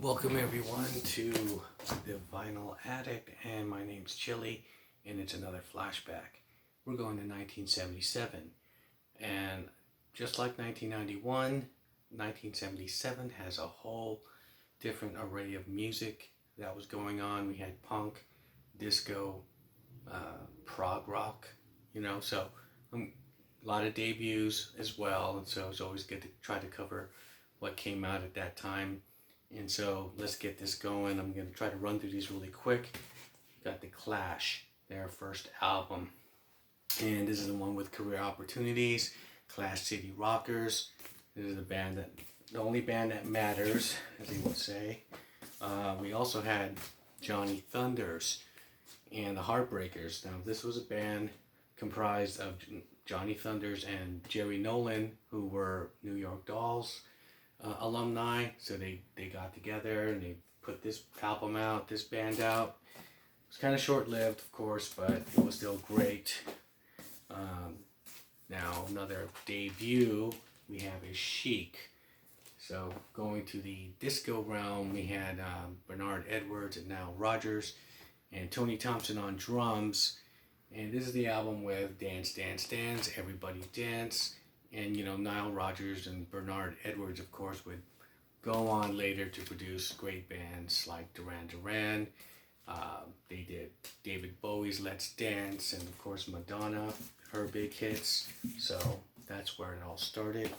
Welcome everyone to the Vinyl Addict, and my name's Chili, and it's another flashback. We're going to 1977, and just like 1991, 1977 has a whole different array of music that was going on. We had punk, disco, prog rock, so a lot of debuts as well, and so it's always good to try to cover what came out at that time. And so let's get this going. I'm going to try to run through these really quick. Got The Clash, their first album. And this is the one with Career Opportunities, Clash City Rockers. This is the only band that matters, as they would say. We also had Johnny Thunders and the Heartbreakers. Now this was a band comprised of Johnny Thunders and Jerry Nolan, who were New York Dolls alumni, so they got together and they put this album out, this band out. It was kind of short-lived, of course, but it was still great. Now another debut we have is Chic. So going to the disco realm, we had Bernard Edwards and Nile Rodgers and Tony Thompson on drums, and this is the album with Dance Dance Dance, Everybody Dance. And Nile Rodgers and Bernard Edwards, of course, would go on later to produce great bands like Duran Duran. They did David Bowie's Let's Dance, and of course Madonna, her big hits. So that's where it all started.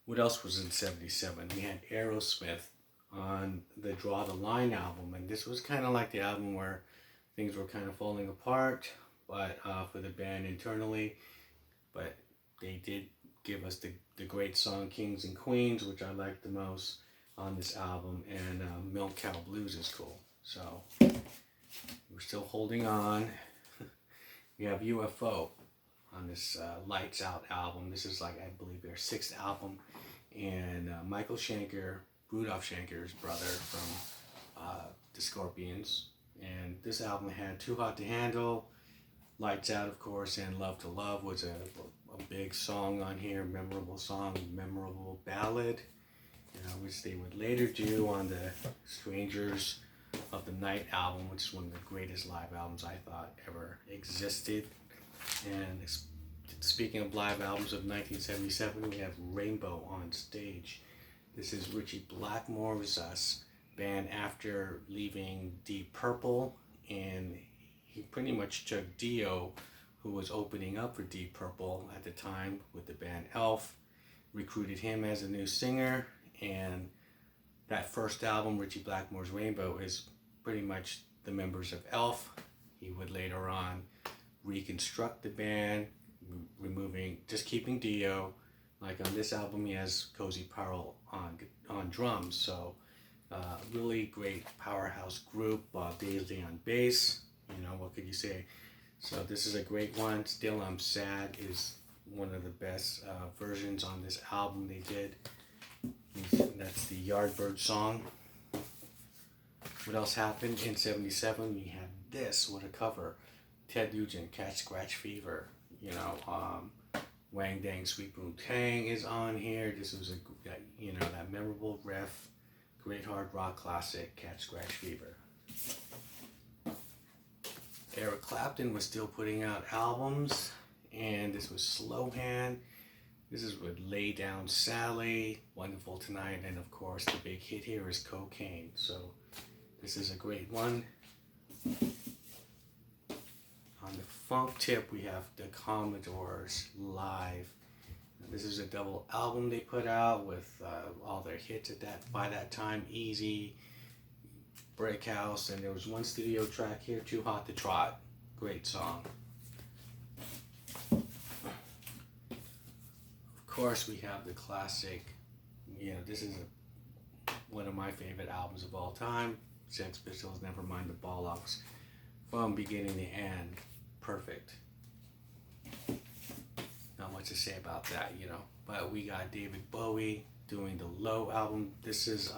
What else was in 77? We had Aerosmith on the Draw the Line album, and this was kind of like the album where things were kind of falling apart, but for the band internally. But they did give us the great song Kings and Queens, which I like the most on this album, and Milk Cow Blues is cool. So we're still holding on. We have UFO on this Lights Out album. This is I believe their sixth album, and Michael Schenker, Rudolph Schenker's brother from the Scorpions, and this album had Too Hot to Handle, Lights Out, of course, and Love to Love was a big song on here, memorable song, memorable ballad, which they would later do on the Strangers of the Night album, which is one of the greatest live albums I thought ever existed. And speaking of live albums of 1977, we have Rainbow on Stage. This is Richie Blackmore's band after leaving Deep Purple, and he pretty much took Dio, who was opening up for Deep Purple at the time with the band Elf, recruited him as a new singer, and that first album, Richie Blackmore's Rainbow, is pretty much the members of Elf. He would later on reconstruct the band, keeping Dio. Like on this album, he has Cozy Powell on drums, so really great powerhouse group. Bob Daisley on bass. What could you say? So this is a great one. Still I'm Sad is one of the best versions on this album they did. That's the Yardbird song. What else happened in 77? We had this. What a cover. Ted Nugent, Cat Scratch Fever. Wang Dang Sweet Boom Tang is on here. This was that memorable riff. Great hard rock classic, Cat Scratch Fever. Eric Clapton was still putting out albums, and this was Slow Hand. This is with Lay Down Sally, Wonderful Tonight, and of course the big hit here is Cocaine. So this is a great one. On the funk tip, we have the Commodores Live. This is a double album they put out with all their hits by that time, Easy, Brick House, and there was one studio track here, Too Hot to Trot. Great song. Of course, we have the classic, this is one of my favorite albums of all time, Sex Pistols, Nevermind the Bollocks. From beginning to end, perfect. Not much to say about that, But we got David Bowie doing the Low album. This is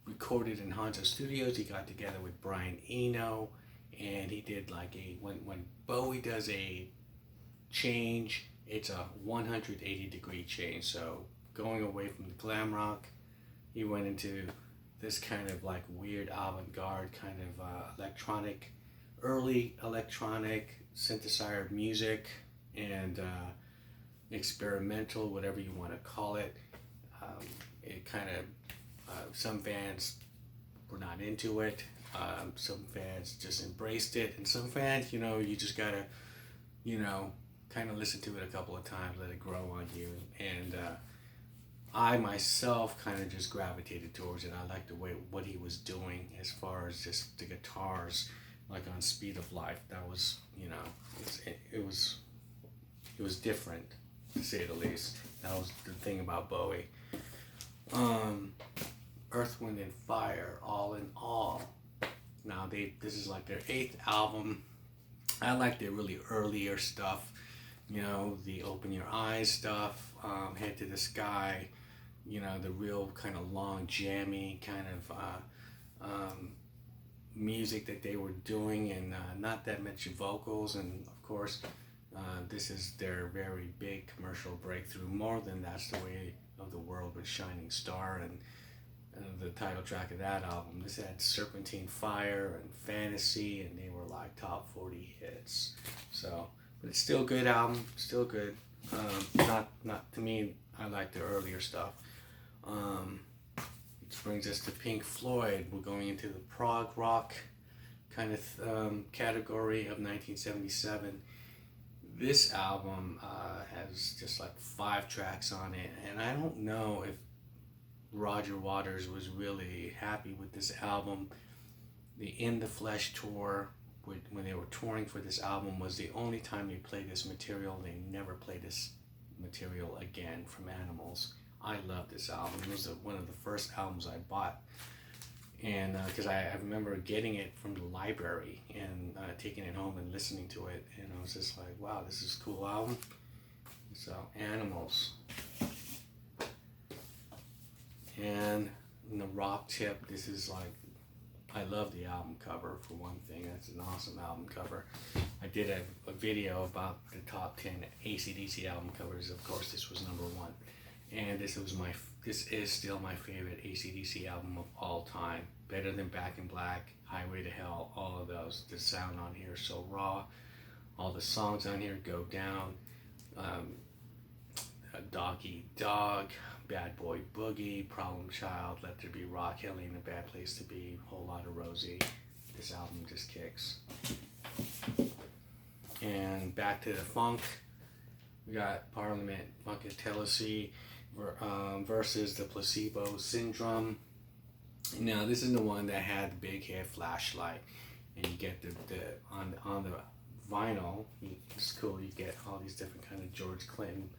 recorded in Hansa Studios. He got together with Brian Eno, and he did when Bowie does a change, it's a 180 degree change. So going away from the glam rock, he went into this kind of like weird avant-garde kind of electronic, early electronic synthesizer music and experimental, whatever you want to call it. It kind of, some fans were not into it. Some fans just embraced it, and some fans, you just gotta, kind of listen to it a couple of times, let it grow on you. And I myself kind of just gravitated towards it. I liked the way what he was doing as far as just the guitars, like on Speed of Life. That was, it was different, to say the least. That was the thing about Bowie. Earth, Wind and Fire, All in All. Now this is like their 8th album. I like their really earlier stuff, the Open Your Eyes stuff, Head to the Sky, the real kind of long jammy kind of music that they were doing, and not that much vocals. And of course, this is their very big commercial breakthrough, more than That's the Way of the World with Shining Star, and the title track of that album. This had Serpentine Fire and Fantasy, and they were like top 40 hits. So, but it's still a good album, still good. Not to me, I like the earlier stuff. Which brings us to Pink Floyd. We're going into the prog rock kind of category of 1977. This album has just like 5 tracks on it, and I don't know if Roger Waters was really happy with this album. The In the Flesh tour, when they were touring for this album, was the only time they played this material. They never played this material again from Animals. I love this album. It was one of the first albums I bought, and because I remember getting it from the library and taking it home and listening to it, and I was just like, wow, this is a cool album. So, Animals. And in the rock tip, this is like, I love the album cover for one thing. That's an awesome album cover. I did a video about the top 10 AC/DC album covers. Of course, this was number 1, and this is still my favorite AC/DC album of all time. Better than Back in Black, Highway to Hell, all of those. The sound on here is so raw. All the songs on here go down. Dog Eat Dog, Bad Boy Boogie, Problem Child, Let There Be Rock, Hell Ain't a Bad Place to Be, Whole Lot of Rosie. This album just kicks. And back to the funk, we got Parliament, Funkadelic versus the Placebo Syndrome. Now this is the one that had the big hit Flashlight, and you get the on the vinyl. It's cool. You get all these different kind of George Clinton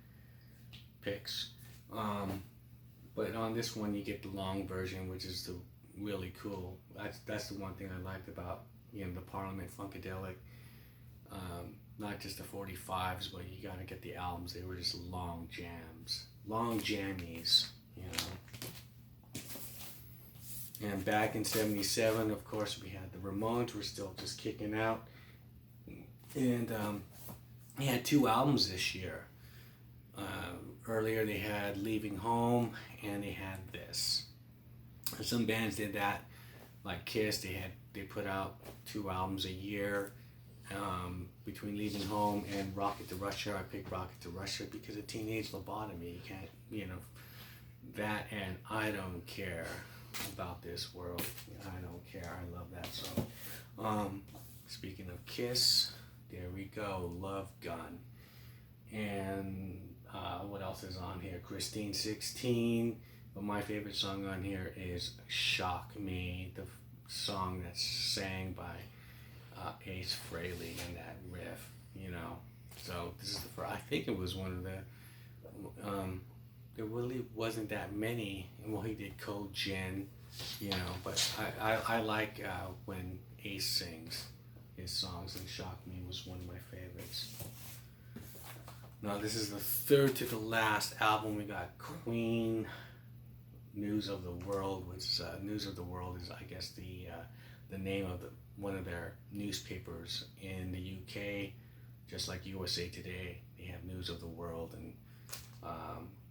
picks. But on this one you get the long version, which is the really cool. That's the one thing I liked about the Parliament Funkadelic. Not just the 45s, but you gotta get the albums. They were just long jams, long jammies, And back in 77, of course, we had the Ramones were still just kicking out, and they had 2 albums this year. Earlier they had Leaving Home, and they had this. Some bands did that, like Kiss. They put out 2 albums a year. Between Leaving Home and Rocket to Russia, I picked Rocket to Russia because of Teenage Lobotomy. You can't, that, and I Don't Care About This World. I Don't Care. I love that song. Speaking of Kiss, there we go. Love Gun. And what else is on here? Christine 16. But my favorite song on here is Shock Me, the song that's sang by Ace Frehley, and that riff, So this is I think it was one of the, there really wasn't that many. Well, he did Cold Gin, but I like when Ace sings his songs, and Shock Me was one of my favorites. Now this is the third to the last album. We got Queen, News of the World, which News of the World is, I guess, the name of one of their newspapers in the UK, just like USA Today. They have News of the World, and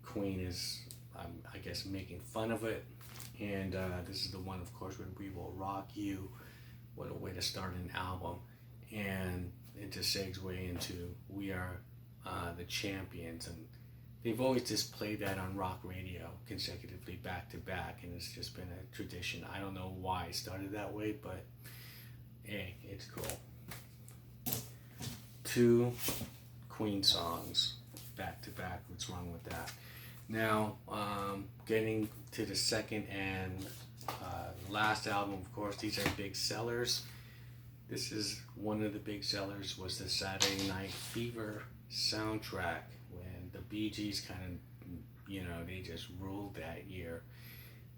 Queen is, I guess, making fun of it. And this is the one, of course, with We Will Rock You. What a way to start an album. And it just segues into We Are the Champions. And they've always just played that on rock radio consecutively back to back. And it's just been a tradition. I don't know why it started that way, but hey, it's cool. 2 Queen songs back to back. What's wrong with that? Now, getting to the second and last album, of course, these are big sellers. This is one of the big sellers, was the Saturday Night Fever soundtrack, when the Bee Gees kind of, you know, they just ruled that year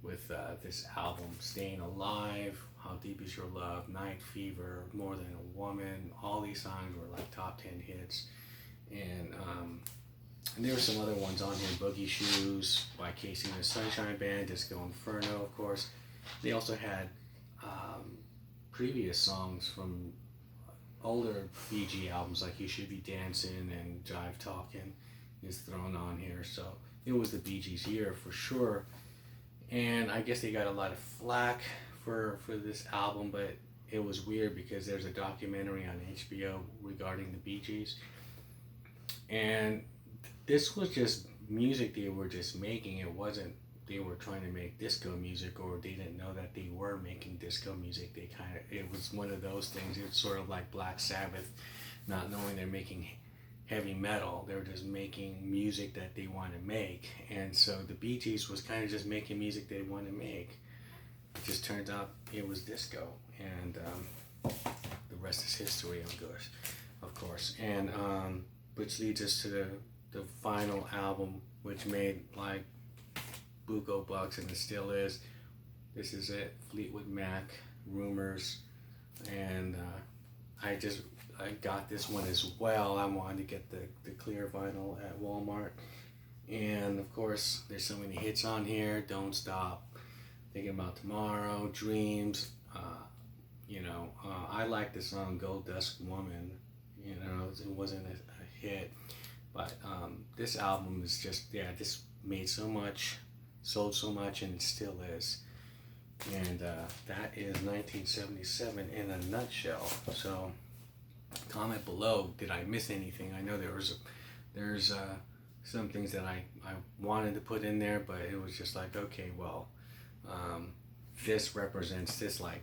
with this album, Staying Alive, How Deep Is Your Love, Night Fever, More Than a Woman. All these songs were like top 10 hits. And there were some other ones on here, Boogie Shoes by Casey and the Sunshine Band, Disco Inferno, of course. They also had previous songs from older Bee Gee albums, like You Should Be Dancing and Jive Talkin' is thrown on here. So it was the Bee Gees year for sure. And I guess they got a lot of flack for this album, but it was weird because there's a documentary on HBO regarding the Bee Gees. And this was just music they were just making. It wasn't they were trying to make disco music, or they didn't know that they were making disco music. It was one of those things. It's sort of like Black Sabbath, not knowing they're making heavy metal. They were just making music that they want to make. And so the Bee Gees was kind of just making music they want to make. It just turns out it was disco, and the rest is history, of course. And which leads us to the final album, which made like buco bucks, and it still is. This is it, Fleetwood Mac Rumors. And I got this one as well. I wanted to get the clear vinyl at Walmart. And of course, there's so many hits on here. Don't Stop, Thinking About Tomorrow, Dreams. I like the song Gold Dust Woman. You know, it wasn't a hit. But this album is just, this made so much, sold so much, and it still is. And that is 1977 in a nutshell. So comment below, did I miss anything? I know there's some things that I wanted to put in there, but it was just like, okay, well, this represents this, like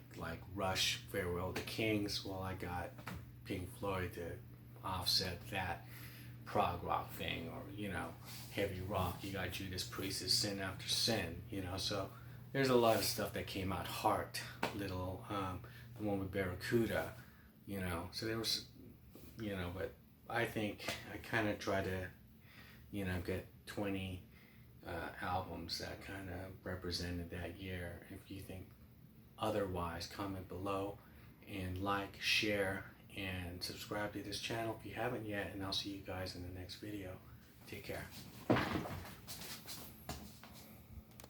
Rush, Farewell to Kings. Well, I got Pink Floyd to offset that prog rock thing, or heavy rock. You got Judas Priest's Sin After Sin. So there's a lot of stuff that came out. Heart, Little, the one with Barracuda. So there was, but I think I kind of try to, get 20 albums that kind of represented that year. If you think otherwise, comment below and like, share, and subscribe to this channel if you haven't yet, and I'll see you guys in the next video. Take care.